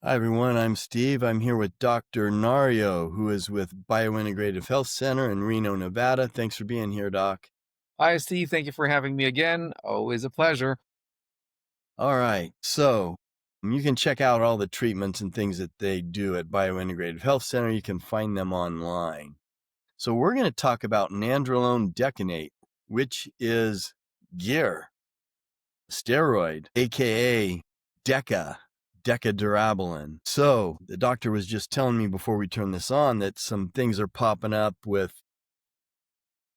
Hi, everyone. I'm Steve. I'm here with Dr. Nario, who is with Biointegrative Health Center in Reno, Nevada. Thanks for being here, Doc. Hi, Steve. Thank you for having me again. Always a pleasure. All right. So you can check out all the treatments and things that they do at Biointegrative Health Center. You can find them online. So we're going to talk about Nandrolone decanoate, which is gear, steroid, aka Deca, decadurabolin. So the doctor was just telling me before we turn this on that some things are popping up with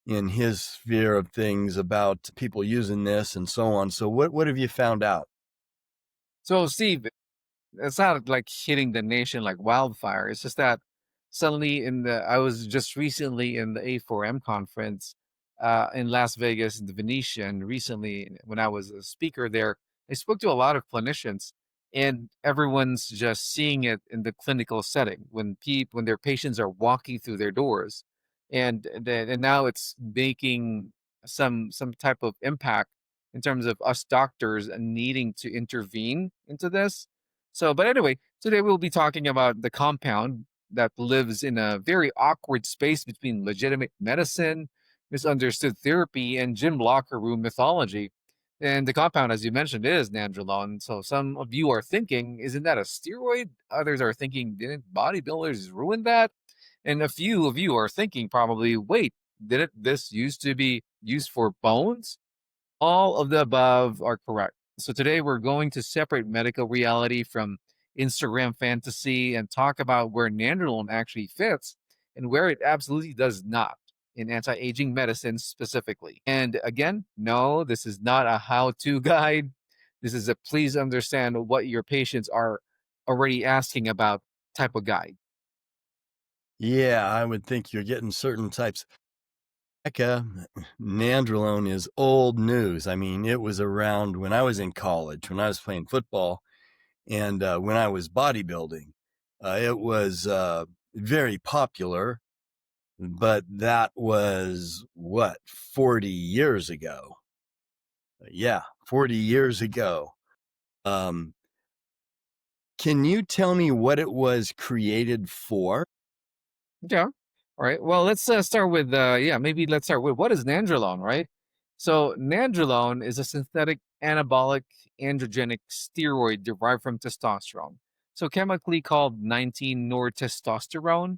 in his sphere of things about people using this and so on. So what have you found out? So, Steve, it's not like hitting the nation like wildfire. It's just that suddenly I was just recently in the A4M conference in Las Vegas, in the Venetian, recently when I was a speaker there. I spoke to a lot of clinicians, and everyone's just seeing it in the clinical setting when their patients are walking through their doors, and now it's making some type of impact in terms of us doctors needing to intervene into this. So, but anyway, today we'll be talking about the compound that lives in a very awkward space between legitimate medicine, misunderstood therapy, and gym locker room mythology. And the compound, as you mentioned, is nandrolone. So some of you are thinking, isn't that a steroid? Others are thinking, didn't bodybuilders ruin that? And a few of you are thinking probably, wait, didn't this used to be used for bones? All of the above are correct. So today we're going to separate medical reality from Instagram fantasy and talk about where nandrolone actually fits and where it absolutely does not in anti-aging medicine specifically. And again, no, this is not a how-to guide. This is a please understand what your patients are already asking about type of guide. Yeah, I would think you're getting certain types. Eka, nandrolone is old news. I mean, it was around when I was in college, when I was playing football, and when I was bodybuilding. It was very popular, but that was what, 40 years ago. Yeah, 40 years ago. Um, can you tell me what it was created for? Yeah. All right. Well, let's start with maybe let's start with what is nandrolone, right? So nandrolone is a synthetic anabolic androgenic steroid derived from testosterone. So chemically called 19-nortestosterone.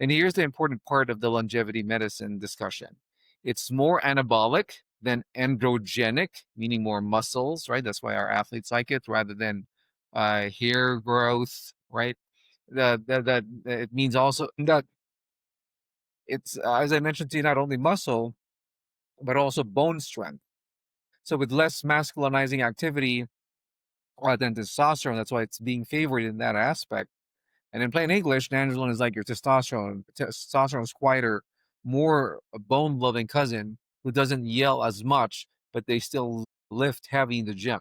And here's the important part of the longevity medicine discussion. It's more anabolic than androgenic, meaning more muscles, right? That's why our athletes like it rather than hair growth, right? That it means also that it's as I mentioned to you, not only muscle but also bone strength. So with less masculinizing activity than testosterone, that's why it's being favored in that aspect. And in plain English, nandrolone is like your testosterone. Testosterone is quieter, more a bone-loving cousin who doesn't yell as much, but they still lift heavy in the gym.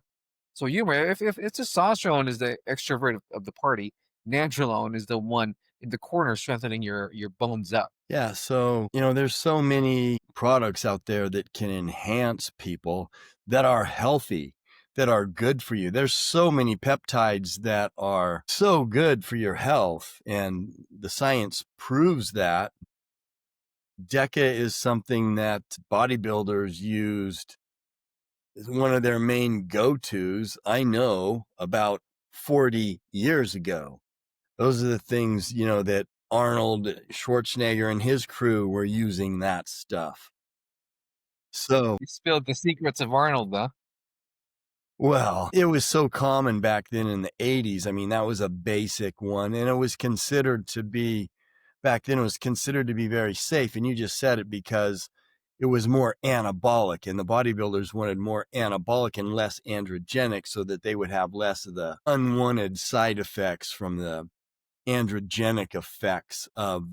So humor, if testosterone is the extrovert of the party, nandrolone is the one in the corner strengthening your bones up. Yeah, so, there's so many products out there that can enhance people that are healthy, that are good for you. There's so many peptides that are so good for your health, and the science proves that. Deca is something that bodybuilders used as one of their main go-tos, I know, about 40 years ago. Those are the things, that Arnold Schwarzenegger and his crew were using that stuff. So, You spilled the secrets of Arnold, though. well, it was so common back then in the 80s. I mean, that was a basic one, and it was considered to be, back then, it was considered to be very safe. And you just said it because it was more anabolic, and the bodybuilders wanted more anabolic and less androgenic so that they would have less of the unwanted side effects from the androgenic effects of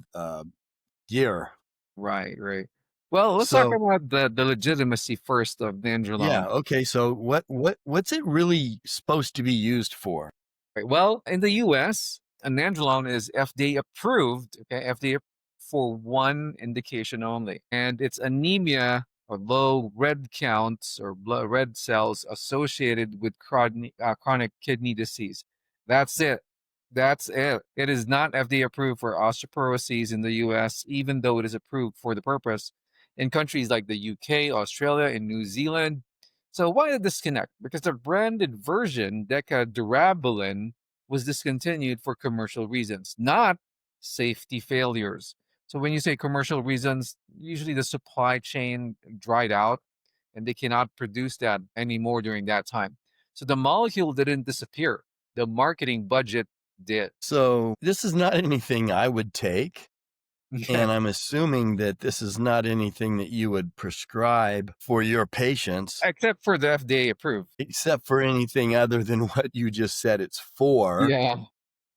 gear. Right, right. Well, let's talk So about the legitimacy first of yeah, nandrolone. okay. So what's it really supposed to be used for? Right. Well, in the U.S., nandrolone is FDA approved. Okay, FDA for one indication only, and it's anemia or low red counts or blood red cells associated with chronic kidney disease. That's it. That's it. It is not FDA approved for osteoporosis in the US, even though it is approved for the purpose in countries like the UK, Australia, and New Zealand. So why the disconnect? Because the branded version, Deca was discontinued for commercial reasons, not safety failures. So when you say commercial reasons, usually the supply chain dried out and they cannot produce that anymore during that time. So the molecule didn't disappear. The marketing budget did. So this is not anything I would take. Yeah, And I'm assuming that this is not anything that you would prescribe for your patients, except for the FDA approved. except for anything other than what you just said it's for. Yeah.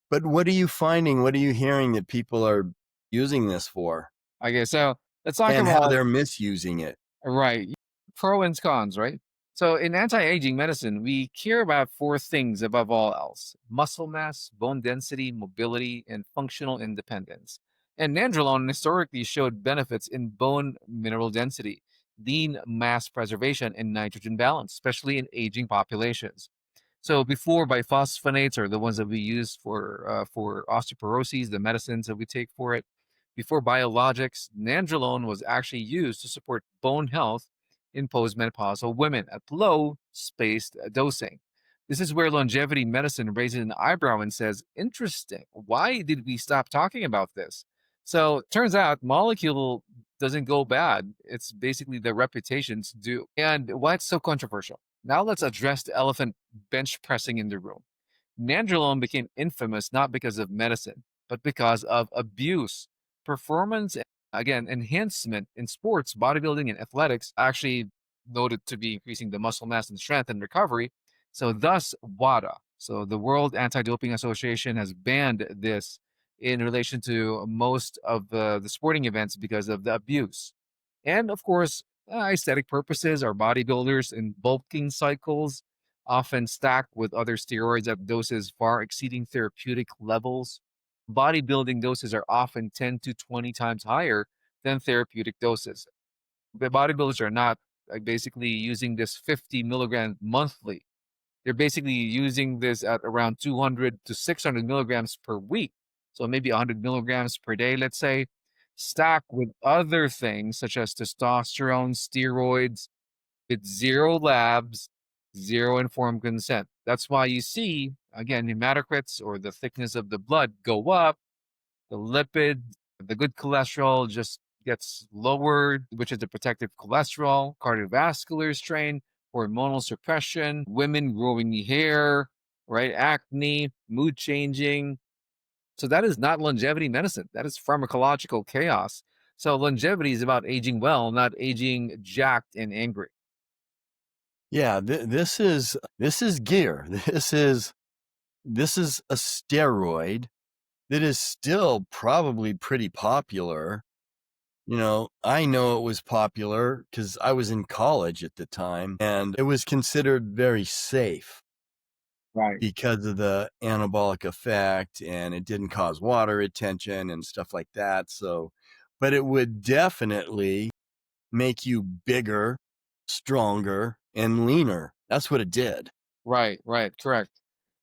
But what are you finding? What are you hearing that people are using this for Okay, so let's talk and how about they're misusing it? right pro and cons, right? So in anti-aging medicine, we care about four things above all else: muscle mass, bone density, mobility, and functional independence. And nandrolone historically showed benefits in bone mineral density, lean mass preservation, and nitrogen balance, especially in aging populations. So before biphosphonates are the ones that we use for osteoporosis, the medicines that we take for it. Before biologics, nandrolone was actually used to support bone health in postmenopausal women at low spaced dosing. This is where longevity medicine raises an eyebrow and says, "Interesting. Why did we stop talking about this?" So turns out molecule doesn't go bad. It's basically the reputations do. And why it's so controversial. Now let's address the elephant bench pressing in the room. Nandrolone became infamous not because of medicine, but because of abuse. Performance, again, enhancement in sports, bodybuilding, and athletics actually noted to be increasing the muscle mass and strength and recovery. So, thus, WADA. So, the World Anti Doping Association has banned this in relation to most of the sporting events because of the abuse. And of course, aesthetic purposes are bodybuilders in bulking cycles, often stacked with other steroids at doses far exceeding therapeutic levels. Bodybuilding doses are often 10 to 20 times higher than therapeutic doses. The bodybuilders are not like basically using this 50 milligrams monthly. They're basically using this at around 200 to 600 milligrams per week. So maybe 100 milligrams per day, let's say, stacked with other things such as testosterone, steroids, with zero labs, zero informed consent. That's why you see, again, hematocrits or the thickness of the blood go up, the lipid, the good cholesterol just gets lowered, which is the protective cholesterol, cardiovascular strain, hormonal suppression, women growing hair, right? Acne, mood changing. So that is not longevity medicine. That is pharmacological chaos. So longevity is about aging well, not aging jacked and angry. Yeah, this is gear. This is a steroid that is still probably pretty popular. I know it was popular because I was in college at the time, and it was considered very safe Right. because of the anabolic effect, and it didn't cause water retention and stuff like that. So, but it would definitely make you bigger, stronger, and leaner. That's what it did. Right, right, correct.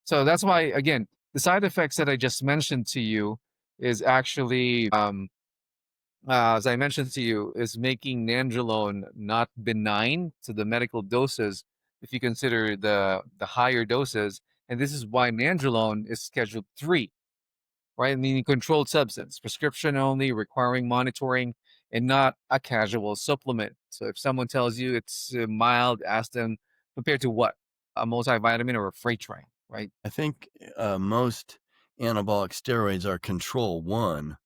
So that's why, again, the side effects that I just mentioned to you is actually, as I mentioned to you, is making nandrolone not benign to the medical doses if you consider the higher doses. And this is why nandrolone is scheduled 3, right? Meaning controlled substance, prescription only, requiring monitoring, and not a casual supplement. So if someone tells you it's mild, ask them compared to what? A multivitamin or a freight train, right? I think most anabolic steroids are control one.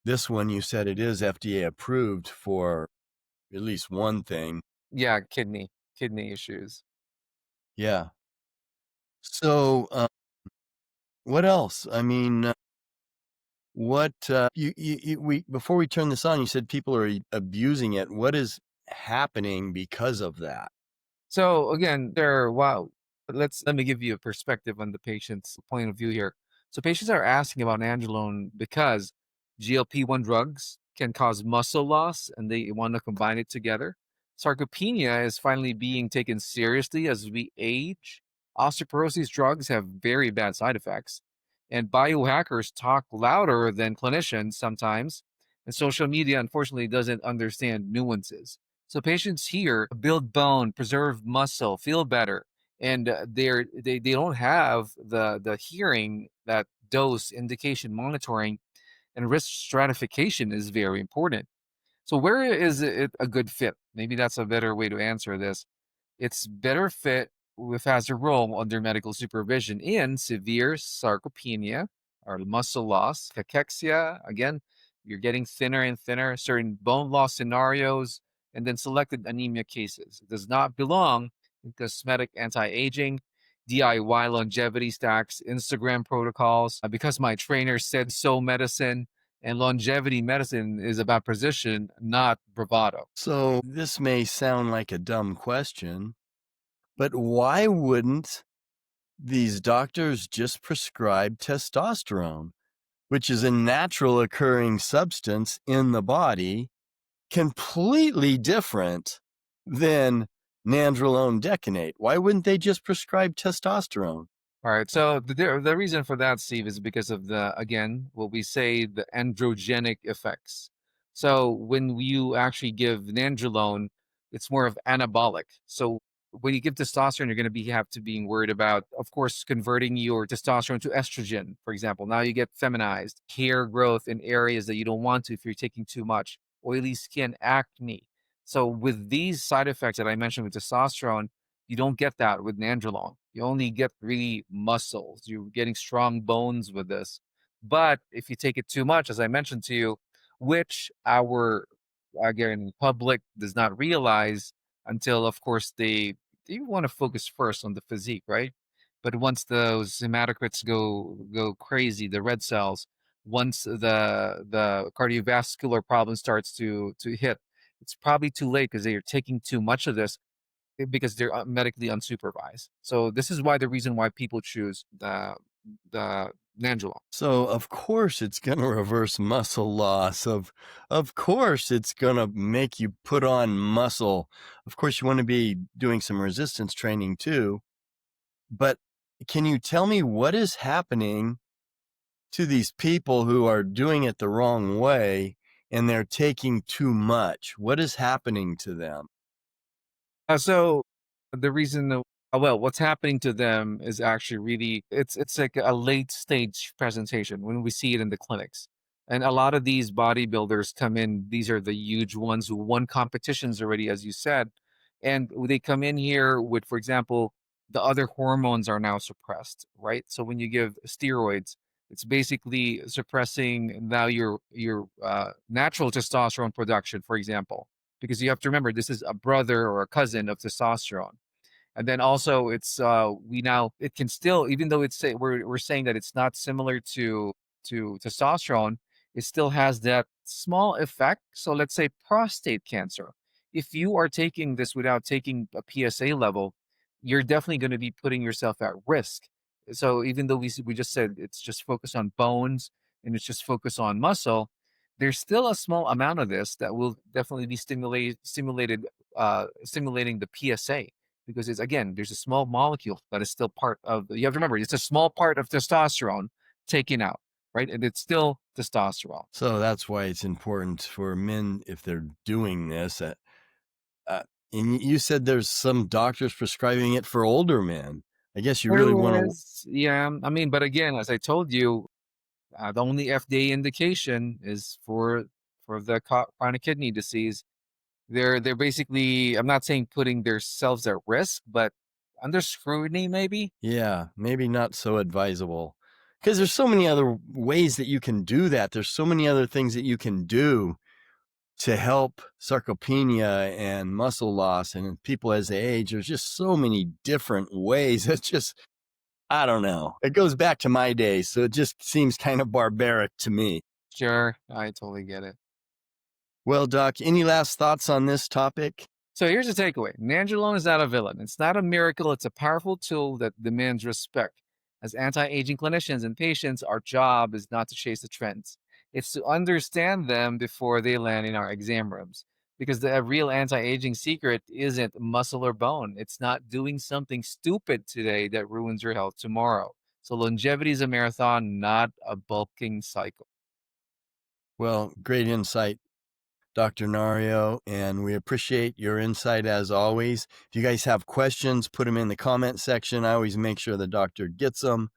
This one, you said it is FDA approved for at least one thing. Yeah, kidney issues. Yeah. So, what else? I mean, what we before we turn this on, you said people are abusing it. What is happening because of that? So again, there. Wow. Let me give you a perspective on the patient's point of view here. So patients are asking about nandrolone because GLP-1 drugs can cause muscle loss, and they want to combine it together. Sarcopenia is finally being taken seriously as we age. Osteoporosis drugs have very bad side effects, And biohackers talk louder than clinicians sometimes. And social media, unfortunately, doesn't understand nuances. So patients here build bone, preserve muscle, feel better, and they don't have the hearing that dose indication monitoring and risk stratification is very important. So where is it a good fit? Maybe that's a better way to answer this. It's better fit with has a role under medical supervision in severe sarcopenia or muscle loss, cachexia. Again, you're getting thinner and thinner, certain bone loss scenarios, and then selected anemia cases. It does not belong in cosmetic anti-aging, DIY longevity stacks, Instagram protocols, because my trainer said so medicine. And longevity medicine is about precision, not bravado. So this may sound like a dumb question, but why wouldn't these doctors just prescribe testosterone, which is a natural occurring substance in the body, completely different than nandrolone decanoate? Why wouldn't they just prescribe testosterone? All right. So the reason for that, Steve, is because of the again what we say the androgenic effects. So when you actually give nandrolone, it's more of anabolic. So when you give testosterone, you're going to be have to being worried about, of course, converting your testosterone to estrogen. For example, now you get feminized, hair growth in areas that you don't want to if you're taking too much, oily skin, acne. So with these side effects that I mentioned with testosterone, you don't get that with nandrolone. You only get really muscles. You're getting strong bones with this. But if you take it too much, as I mentioned to you, which our again public does not realize until, of course, they want to focus first on the physique, right? But once those hematocrits go crazy, the red cells, once the cardiovascular problem starts to hit, it's probably too late because they are taking too much of this because they're medically unsupervised. So this is why the reason why people choose the Nandrolone. So of course it's going to reverse muscle loss. Of course it's going to make you put on muscle. Of course you want to be doing some resistance training too. But can you tell me what is happening to these people who are doing it the wrong way and they're taking too much? What is happening to them? So the reason, well, what's happening to them is actually really it's like a late stage presentation when we see it in the clinics. And a lot of these bodybuilders come in, these are the huge ones who won competitions already, as you said. And they come in here with, for example, the other hormones are now suppressed, right? So when you give steroids, it's basically suppressing now your natural testosterone production, for example, because you have to remember this is a brother or a cousin of testosterone. And then also it's we now it can still, even though it's we're saying that it's not similar to testosterone, it still has that small effect. So let's say prostate cancer. If you are taking this without taking a PSA level, you're definitely going to be putting yourself at risk. So even though we just said it's just focused on bones and it's just focused on muscle, there's still a small amount of this that will definitely be stimulating the PSA because it's again there's a small molecule that is still part of you have to remember it's a small part of testosterone taken out, right? And it's still testosterone. So that's why it's important for men if they're doing this. Uh, and you said there's some doctors prescribing it for older men. I guess you really want There to. is, yeah, I mean, but again, as I told you, the only FDA indication is for the chronic kidney disease. They're basically, I'm not saying putting themselves at risk, but under scrutiny maybe. Yeah, maybe not so advisable because there's so many other ways that you can do that. There's so many other things that you can do to help sarcopenia and muscle loss and in people as they age. There's just so many different ways. It's just, I don't know. It goes back to my days, so it just seems kind of barbaric to me. Sure, I totally get it. Well, Doc, any last thoughts on this topic? So here's the takeaway. Nandrolone is not a villain. It's not a miracle. It's a powerful tool that demands respect. As anti-aging clinicians and patients, our job is not to chase the trends. It's to understand them before they land in our exam rooms. Because the real anti-aging secret isn't muscle or bone. It's not doing something stupid today that ruins your health tomorrow. So longevity is a marathon, not a bulking cycle. Well, great insight, Dr. Nario, and we appreciate your insight as always. If you guys have questions, put them in the comment section. I always make sure the doctor gets them.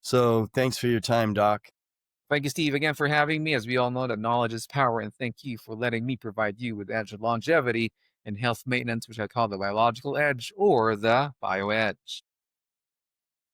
So thanks for your time, Doc. Thank you, Steve, again for having me. As we all know, that knowledge is power, and thank you for letting me provide you with edge of longevity and health maintenance, which I call the biological edge or the bio edge.